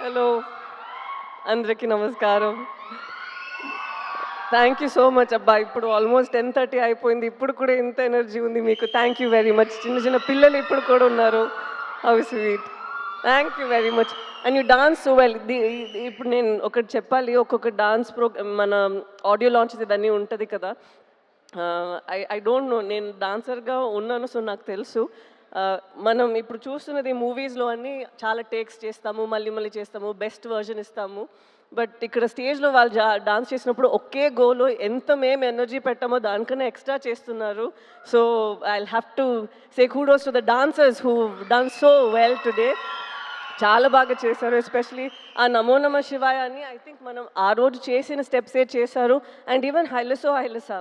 Hello, అందరికీ నమస్కారం. Thank you so much అబ్బా. ఇప్పుడు ఆల్మోస్ట్ 10:30 అయిపోయింది. ఇప్పుడు కూడా ఇంత ఎనర్జీ ఉంది మీకు. Thank you very much. చిన్న చిన్న పిల్లలు ఇప్పుడు కూడా ఉన్నారు. How sweet. Thank you very much. And you dance so well. ఇప్పుడు నేను ఒకటి చెప్పాలి. ఒక్కొక్క డాన్స్ మన ఆడియో లాంచ్ ఇదన్నీ ఉంటుంది కదా. ఐ డోంట్ నో, నేను డాన్సర్గా ఉన్నాను, సో నాకు తెలుసు. మనం ఇప్పుడు చూస్తున్నది మూవీస్లో అన్నీ చాలా టేక్స్ చేస్తాము, మళ్ళీ మళ్ళీ చేస్తాము, బెస్ట్ వర్జన్ ఇస్తాము. బట్ ఇక్కడ స్టేజ్లో వాళ్ళు డాన్స్ చేసినప్పుడు ఒకే గోలో ఎంత మేము ఎనర్జీ పెట్టామో దానికన్నా ఎక్స్ట్రా చేస్తున్నారు. So I have to say kudos to the dancers who done so well today. చాలా బాగా చేశారు. ఎస్పెషలీ ఆ నమో నమ శివాయ అని ఐ థింక్ మనం ఆ రోజు చేసిన స్టెప్సే చేశారు. అండ్ ఈవెన్ హైలసా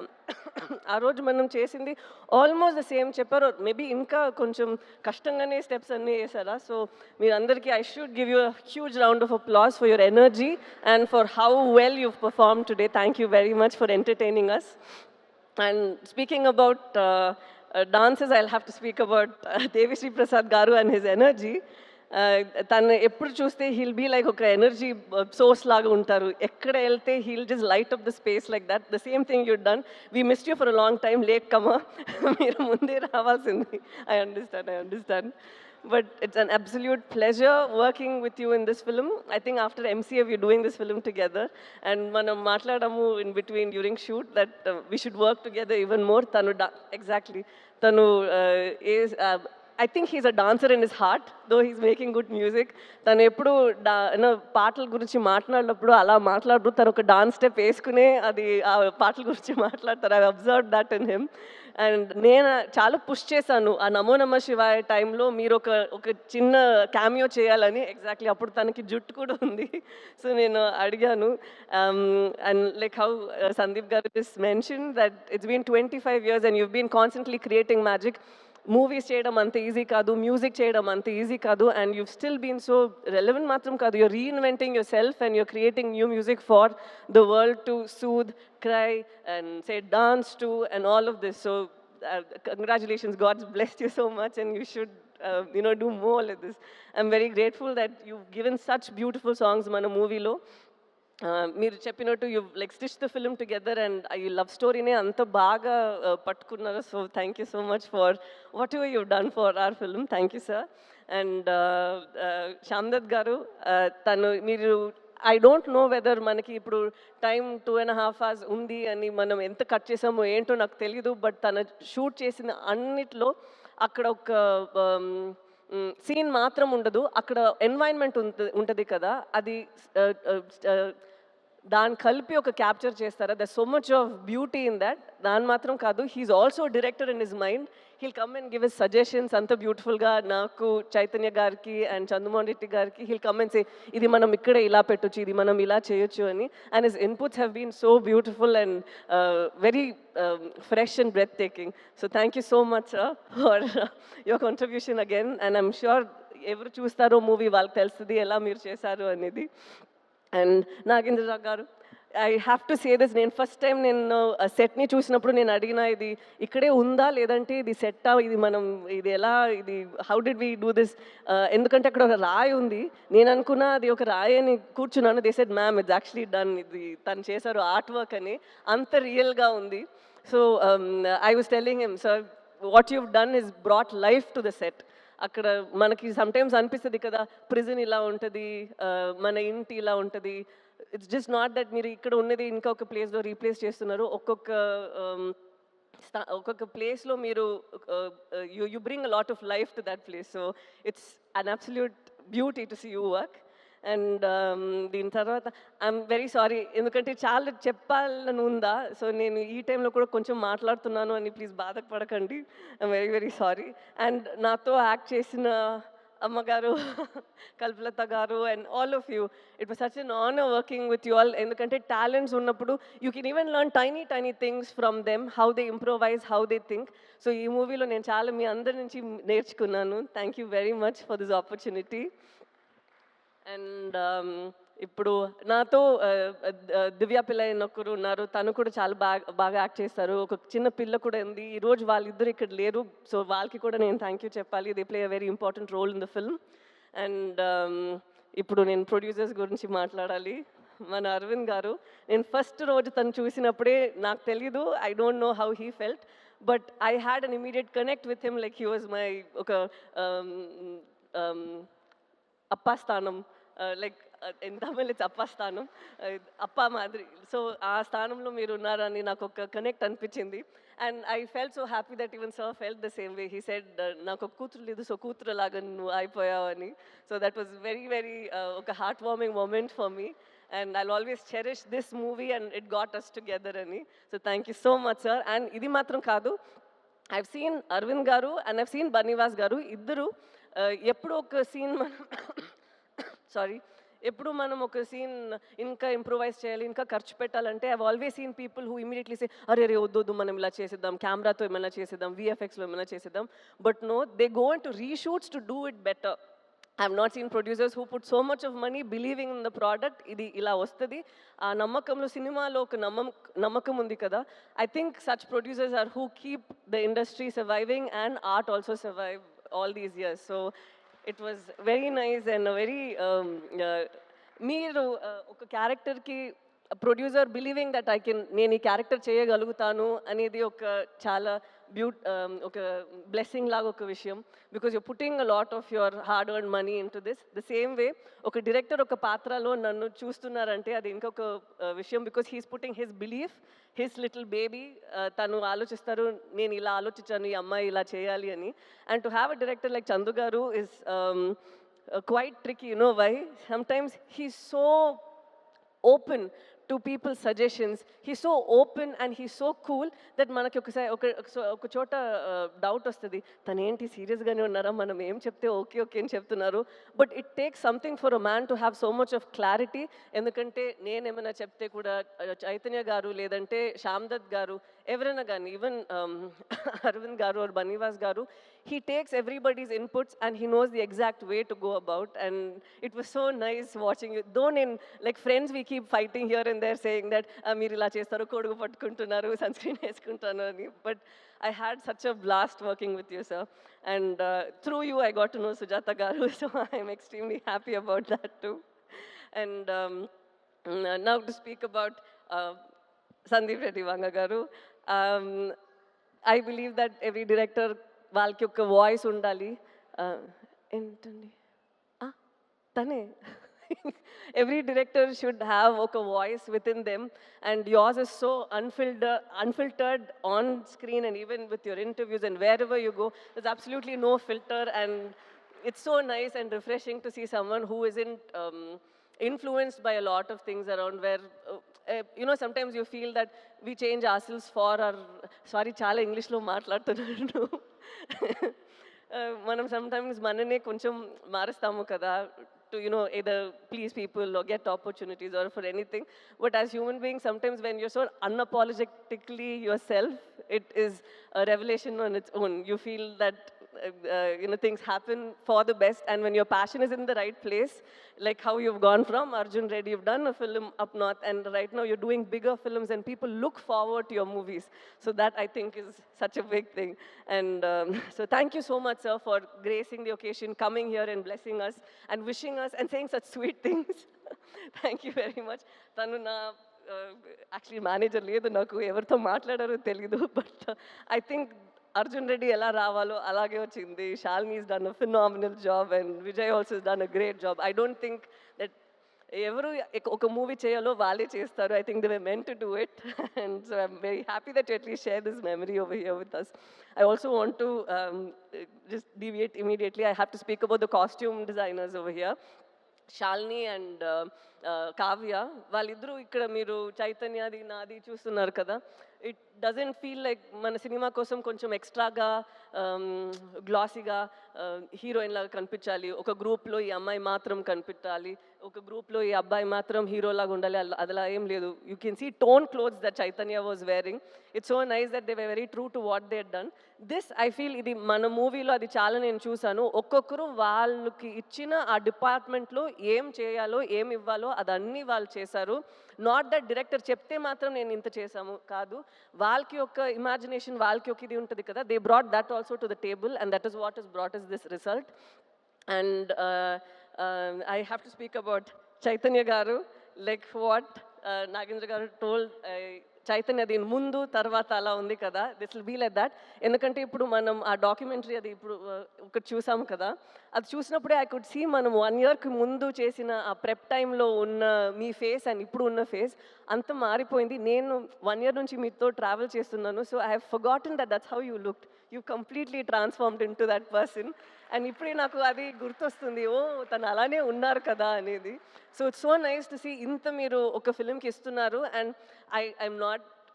ఆ రోజు మనం చేసింది ఆల్మోస్ట్ ద సేమ్ చెప్పారు. మేబీ ఇంకా కొంచెం కష్టంగానే స్టెప్స్ అన్నీ వేసారా. సో మీరందరికీ I should give you huge round of applause for your energy and for how well you perform today. Thank you very much for entertaining us. And speaking about dances, I'll have to speak about Devisri Prasad Garu and his energy. తను ఎప్పుడు చూస్తే he'll be like ఒక energy source లాగా ఉంటారు. ఎక్కడ వెళ్తే he'll just light up the space like that. The same thing you done. We missed you for a long time. Latecomer, మీరు ముందే రావాల్సింది. I understand. But it's an absolute pleasure working with you in this film. I think after MCA we're doing this film together, and manam matladamu in between during shoot that we should work together even more. Tanu is I think he's a dancer in his heart, though he's making good music. తను ఎప్పుడు పాటల గురించి మాట్లాడినప్పుడు అలా మాట్లాడుతూ తను ఒక dance step వేసుకునే అది ఆ పాటల గురించి మాట్లాడతారు. I observe that in him. And నేను చాలా పుష్ చేశాను ఆ నమో నమ శివాయ టైంలో మీరు ఒక చిన్న క్యామియో చేయాలని. ఎగ్జాక్ట్లీ అప్పుడు తనకి జుట్టు కూడా ఉంది. సో నేను అడిగాను. And like how Sandeep garu this mention that it's been 25 years and you've been constantly creating magic. Movies చేయడం అంత ఈజీ కాదు, మ్యూజిక్ చేయడం అంత ఈజీ కాదు. And you still been so relevant మాత్రం కాదు, you're reinventing yourself and you're creating new music for the world to soothe, cry and say dance to and all of this. So congratulations, God's blessed you so much and you should do more like this. I'm very grateful that you've given such beautiful songs మన మూవీలో. మీరు చెప్పినట్టు you like stitch the film together and ఈ love స్టోరీనే అంత బాగా పట్టుకున్నారు. So thank you so much for whatever you done for our film. Thank you sir. And Shamdat garu, మీరు ఐ డోంట్ నో వెదర్ మనకి ఇప్పుడు టైం 2.5 hours ఉంది అని మనం ఎంత కట్ చేసామో ఏంటో నాకు తెలియదు. బట్ తను షూట్ చేసిన అన్నిట్లో అక్కడ ఒక సీన్ మాత్రం ఉండదు, అక్కడ ఎన్వైరన్మెంట్ ఉంటుంది కదా, అది దాన్ని కలిపి ఒక క్యాప్చర్ చేస్తారా. There so much of beauty in that. దాని మాత్రం కాదు, he's also director in his mind. He'll come and give his suggestions అంత బ్యూటిఫుల్గా. నాకు చైతన్య గారికి అండ్ చంద్రమోహన్ రెడ్డి గారికి హీల్ కమ్ అండ్ సే ఇది మనం ఇక్కడే ఇలా పెట్టొచ్చు, ఇది మనం ఇలా చేయొచ్చు అని. And his inputs have been so beautiful and very fresh and breathtaking. So thank you so much for your contribution again. And I'm sure ఎవరు చూస్తారో మూవీ వాళ్ళకి తెలుస్తుంది ఎలా మీరు చేశారు అనేది. అండ్ నాగేంద్ర గారు, I have to say this. నేను ఫస్ట్ టైం నేను సెట్ని చూసినప్పుడు నేను అడిగిన ఇది ఇక్కడే ఉందా లేదంటే ఇది సెట్టా, ఇది మనం ఇది ఎలా, ఇది how did we do this, ఎందుకంటే అక్కడ ఒక రాయి ఉంది. నేను అనుకున్నా అది ఒక రాయి అని కూర్చున్నాను. They said ma'am it's actually done, ఇది తను చేశారు ఆర్ట్ వర్క్ అని. అంత రియల్గా ఉంది. So I was telling him, sir what you've done is brought life to the set. అక్కడ మనకి సమ్టైమ్స్ అనిపిస్తుంది కదా ప్రిజన్ ఇలా ఉంటుంది, మన ఇంటి ఇలా ఉంటుంది. ఇట్స్ జస్ట్ నాట్ దట్ మీరు ఇక్కడ ఉన్నది ఇంకొక ప్లేస్లో రీప్లేస్ చేస్తున్నారు. ఒక్కొక్క ప్లేస్లో మీరు you bring a lot of life to that place. So it's an absolute beauty to see you work. And దీని తర్వాత ఐఎమ్ వెరీ సారీ, ఎందుకంటే చాలా చెప్పాలని ఉందా. సో నేను ఈ టైంలో కూడా కొంచెం మాట్లాడుతున్నాను అని ప్లీజ్ బాధపడకండి. I'm very very sorry. And నాతో యాక్ట్ చేసిన అమ్మగారు, కల్పలత గారు and all of you, it was such an honour working with you all. ఎందుకంటే టాలెంట్స్ ఉన్నప్పుడు you can even learn tiny things from them, how they improvise, how they think. So ఈ మూవీలో నేను చాలా మీ అందరి నుంచి నేర్చుకున్నాను. Thank you very much for this opportunity. And ఇప్పుడు నాతో దివ్య పిల్ల అని ఒకరు ఉన్నారు. తను కూడా చాలా బాగా యాక్ట్ చేస్తారు. ఒక చిన్న పిల్ల కూడా ఉంది. ఈరోజు వాళ్ళిద్దరు ఇక్కడ లేరు. సో వాళ్ళకి కూడా నేను థ్యాంక్ యూ చెప్పాలి. They play a very important role in the film. And ఇప్పుడు నేను ప్రొడ్యూసర్స్ గురించి మాట్లాడాలి. మన అరవింద్ గారు, నేను ఫస్ట్ రోజు తను చూసినప్పుడే నాకు తెలీదు, I don't know how he felt, but I had an immediate connect with him. Like he was my ఒక అప్పా స్థానం, లైక్ ఇన్ తమిళ్ ఇట్స్ అప్పా స్థానం, అప్పా మాదిరి. సో ఆ స్థానంలో మీరు ఉన్నారని నాకు ఒక కనెక్ట్ అనిపించింది. And I felt so happy that even sir felt the same way. He said నాకు ఒక కూతురు లేదు, సో కూతురు లాగా నువ్వు అయిపోయావని. So that was very very ఒక heartwarming moment for me. And I'll always cherish this movie and it got us together ani. So thank you so much, sir. And idi matram kaadu, I've seen Arvind garu and I've seen Banivas garu iddaru eppudu oka scene manam sorry, ఎప్పుడు మనం ఒక scene ఇంకా improvise చేయాలి, ఇంకా ఖర్చు పెట్టాలంటే I always seen people who immediately say అరే రే వద్దు మనం ఇలా చేసేద్దాం, కెమెరాతో ఏమైనా చేసేద్దాం, విఎఫ్ఎక్స్లో ఏమైనా చేసేద్దాం. But no, they go in to reshoots to do it better. I have not seen producers who put so much of money believing in the product. Idi ila vastadi aa nammakamlo సినిమాలో ఒక నమ్మకం ఉంది కదా. I think such producers are who keep the industry surviving and art also survive all these years. So it was very nice and a very మీరు ఒక క్యారెక్టర్కి producer believing that నేను ఈ క్యారెక్టర్ చేయగలుగుతాను అనేది ఒక చాలా ఒక బ్లెస్సింగ్ లాగా ఒక విషయం. Because you're putting a lot of your hard earn money in to this. The same way ఒక డైరెక్టర్ ఒక పాత్రలో నన్ను చూస్తున్నారంటే అది ఇంకొక విషయం. Because he's putting his belief, his little baby. తను ఆలోచిస్తారు నేను ఇలా ఆలోచించాను, ఈ అమ్మాయి ఇలా చేయాలి అని. And to have a director like Chandu గారు is quite tricky, you know why? Sometimes he's so open to people's suggestions. He's so open and he's so cool that manaki oka chota doubt ostadi, tanu enti serious gaane unnara, manam em chepte okay okay ani cheptunnaru. But it takes something for a man to have so much of clarity. Endukante nenu emana chepte kuda Chaitanya garu ledante Shamdad garu ఎవరైనా కానీ, even Arvind గారు or Banivas garu, he takes everybody's inputs and he knows the exact way to go about. And it was so nice watching you. Though in like friends we keep fighting here and there saying that మీరు ఇలా చేస్తారు, కొడుకు పట్టుకుంటున్నారు, sun screen వేసుకుంటాను అని. But I had such a blast working with you, sir. And through you I got to know Sujata garu, so I am extremely happy about that too. And now to speak about Sandeep Reddy Vanga garu. I believe that every director వాళ్ళకి ఒక voice ఉండాలి. ఏంటండి తనే every director should have a voice within them, and yours is so unfiltered on screen and even with your interviews and wherever you go, there's absolutely no filter. And it's so nice and refreshing to see someone who isn't influenced by a lot of things around, where you know, sometimes you feel that we change ourselves for our, sorry చాలా ఇంగ్లీష్లో మాట్లాడుతున్నాను, మనం sometimes మననే కొంచెం మారుస్తాము కదా, to, you know, either please people or get opportunities or for anything. But as human beings, sometimes when you're so unapologetically yourself, it is a revelation on its own. You feel that you know, things happen for the best, and when your passion is in the right place, like how you've gone from Arjun Reddy, you've done a film up north, and right now you're doing bigger films and people look forward to your movies. So that I think is such a big thing. And so thank you so much, sir, for gracing the occasion, coming here and blessing us and wishing us and saying such sweet things. Thank you very much. Tanu na actually manager ledu, naku evartho maatladaro telidu, but I think Arjun Reddy ఎలా రావాలో అలాగే వచ్చింది. Shalini has done a phenomenal job and Vijay also has done a great job. I don't think that ఎవరు ఒక movie చేయాలో వాళ్ళే చేస్తారు. I think they were meant to do it. And so I'm very happy that you at least share this memory over here with us. I also want to just deviate immediately. I have to speak about the costume designers over here. Shalini and Kavya, వాళ్ళిద్దరూ ఇక్కడ మీరు చైతన్యది నాది చూస్తున్నారు కదా. Doesn't feel like మన cinema కోసం కొంచెం ఎక్స్ట్రాగా గ్లాసీగా హీరోయిన్ లాగా కనిపించాలి, ఒక గ్రూప్లో ఈ అమ్మాయి మాత్రం కనిపించాలి, ఒక గ్రూప్లో ఈ అబ్బాయి మాత్రం హీరోలాగా ఉండాలి, అలా ఏం లేదు. You can see tone clothes that Chaitanya was wearing. It's so nice that they were very true to what they done. This I feel ఇది మన మూవీలో అది చాలా నేను చూశాను. ఒక్కొక్కరు వాళ్ళకి ఇచ్చిన ఆ డిపార్ట్మెంట్లో ఏం చేయాలో ఏం ఇవ్వాలో అదన్నీ వాళ్ళు చేశారు. నాట్ దట్ డైరెక్టర్ చెప్తే మాత్రం నేను ఇంత చేశాము కాదు, వాళ్ళకి ఒక ఇమాజినేషన్, వాళ్ళకి ఒక ఇది ఉంటుంది కదా, they brought that also to the table and that is what is brought is this result. And I have to speak about Chaitanya garu, like what Nagendra garu told. Chaitanya దీని ముందు తర్వాత అలా ఉంది కదా, this will be like that. ఎందుకంటే ఇప్పుడు మనం ఆ డాక్యుమెంటరీ అది ఇప్పుడు ఒకటి చూసాము కదా, అది చూసినప్పుడే ఐ కుడ్ సీ మనం 1 yearకి ముందు చేసిన ఆ ప్రెప్ టైంలో ఉన్న మీ ఫేస్ అండ్ ఇప్పుడు ఉన్న ఫేస్ అంత మారిపోయింది. నేను 1 year నుంచి మీతో ట్రావెల్ చేస్తున్నాను, so I have forgotten that's how you looked. You completely transformed in to that person. And ఇప్పుడే నాకు అది గుర్తొస్తుంది, ఓ తను అలానే ఉన్నారు కదా అనేది. So it's so nice to see ఇంత మీరు ఒక ఫిల్మ్కి ఇస్తున్నారు. And I'm not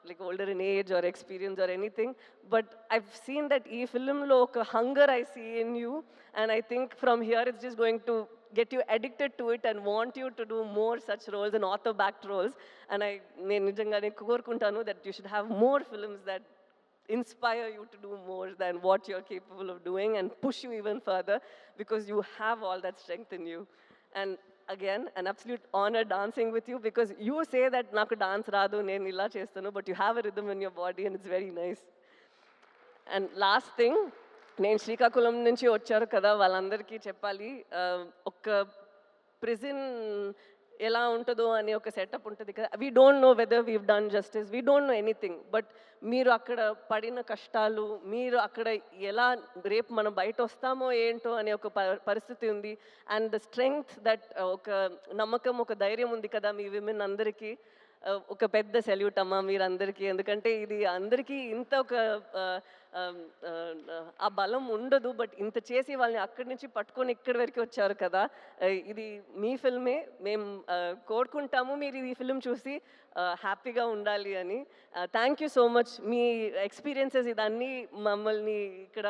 like older in age or experience or anything, but I've seen that ee film lo oka hunger I see in you, and I think from here it's just going to get you addicted to it and want you to do more such roles and author backed roles. And నేను నిజంగానే కోరుకుంటాను that you should have more films that inspire you to do more than what you're capable of doing and push you even further, because you have all that strength in you. And again, an absolute honor dancing with you, because you say that naku dance raadu, nenu illa chestanu, but you have a rhythm in your body and it's very nice. And last thing, నేను శ్రీకాకుళం నుంచి వచ్చారు కదా, వాళ్ళందరికీ చెప్పాలి, ఒక prison ఎలా ఉంటుందో అనే ఒక సెటప్ ఉంటుంది కదా. We don't know whether weave done justice, we don't know anything, but మీరు అక్కడ పడిన కష్టాలు, మీరు అక్కడ ఎలా రేపు మనం బయట వస్తామో ఏంటో అనే ఒక పరిస్థితి ఉంది. అండ్ ద స్ట్రెంగ్త్ దట్, ఒక నమ్మకం, ఒక ధైర్యం ఉంది కదా మీ విమెన్ అందరికీ. ఒక పెద్ద సెల్యూట్ అమ్మా మీరందరికీ. ఎందుకంటే ఇది అందరికీ ఇంత ఒక ఆ బలం ఉండదు, బట్ ఇంత చేసి వాళ్ళని అక్కడి నుంచి పట్టుకొని ఇక్కడి వరకు వచ్చారు కదా. ఇది మీ ఫిల్మే, మేము కోరుకుంటాము మీరు ఈ ఫిల్మ్ చూసి హ్యాపీగా ఉండాలి అని. Thank you so much. మీ ఎక్స్పీరియన్సెస్ ఇదన్నీ మమ్మల్ని ఇక్కడ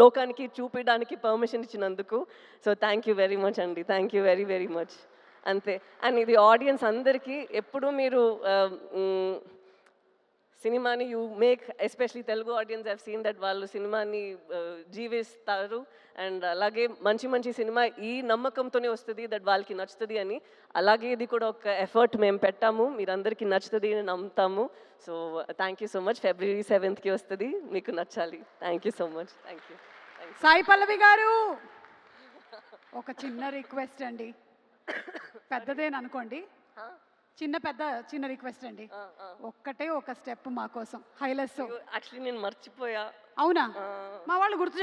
లోకానికి చూపించడానికి పర్మిషన్ ఇచ్చినందుకు. So thank you very much అండి, thank you very very much. అంతే. అండ్ ఇది ఆడియన్స్ అందరికీ ఎప్పుడు మీరు సినిమాని you make, especially Telugu audience have seen that వాళ్ళు సినిమాని జీవిస్తారు. అండ్ అలాగే మంచి మంచి సినిమా ఈ నమ్మకంతోనే వస్తుంది దట్ వాళ్ళకి నచ్చుతుంది అని. అలాగే ఇది కూడా ఒక ఎఫర్ట్ మేము పెట్టాము, మీరందరికీ నచ్చుతుంది అని నమ్ముతాము. So thank you so much. February 7th వస్తుంది, మీకు నచ్చాలి. Thank you so much. Thank you. Sai Pallavi garu, ఒక చిన్న రిక్వెస్ట్ అండి, పెద్దదేననుకోండి, చిన్న రిక్వెస్ట్ అండి, ఒక్కటే ఒక స్టెప్ మా కోసం హైలెస్. యాక్చువల్లీ నేను మర్చిపోయా. అవునా? మా వాళ్ళు గుర్తు